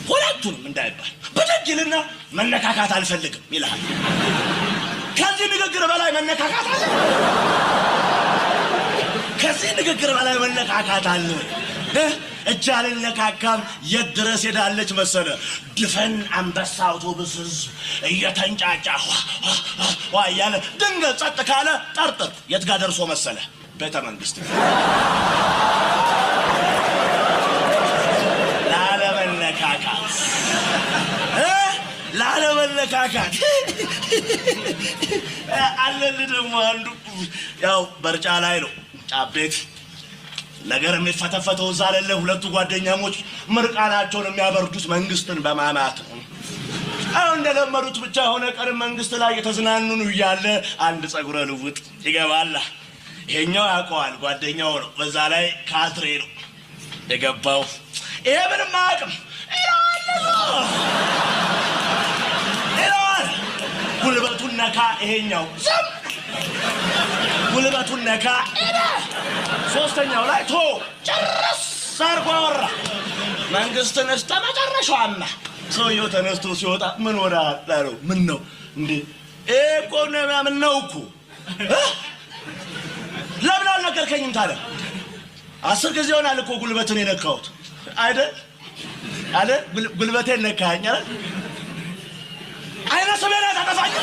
ሁለቱንም እንዳይባል በደጅልና መነካካት አልፈልግም ይላል። ከዚህ ንግግር በላይ መነካካት አለ? ከዚህ ንግግር በላይ መነካካት አለ? እጅ አልነካካም የት ድረስ ሄዳለች መሰለ? ድፈን አንበሳ አውቶቡስ እየተንጫጫ ዋ እያለ ድንገት ጸጥ ካለ ጠርጥር የት ጋር ደርሶ መሰለ? ቤተ መንግስት። ላለመነካካት አለል ደግሞ አንዱ ያው በርጫ ላይ ነው ጫቤት ነገር የሚፈተፈተው እዛ አይደለ? ሁለቱ ጓደኛሞች ምርቃናቸውን የሚያበርዱት መንግስትን በማማት ነው። አሁን እንደለመዱት ብቻ ሆነ ቀን መንግስት ላይ የተዝናኑን እያለ አንድ ጸጉረ ልውጥ ይገባላ። ይሄኛው ያውቀዋል ጓደኛው ነው፣ በዛ ላይ ካትሬ ነው የገባው። ይሄ ምንም አያውቅም ይለዋል። ጉልበቱን ነካ፣ ይሄኛው ዝም ጉልበቱን ነካ። ሶስተኛው ላይ ቶ ጨረስ አርጎ አወራ መንግስትን እስከ መጨረሻውና ሰውየው ተነስቶ ሲወጣ ምን ወራ አጣለው? ምን ነው እንዴ እኮ ነው ምን ነው እኮ ለምን አልነገርከኝም ታዲያ? 10 ጊዜ ሆናል እኮ ጉልበትን የነካሁት አይደል? ጉልበቴን ነካኸኝ አይደል? አይነ ሰበና ተጠፋኝ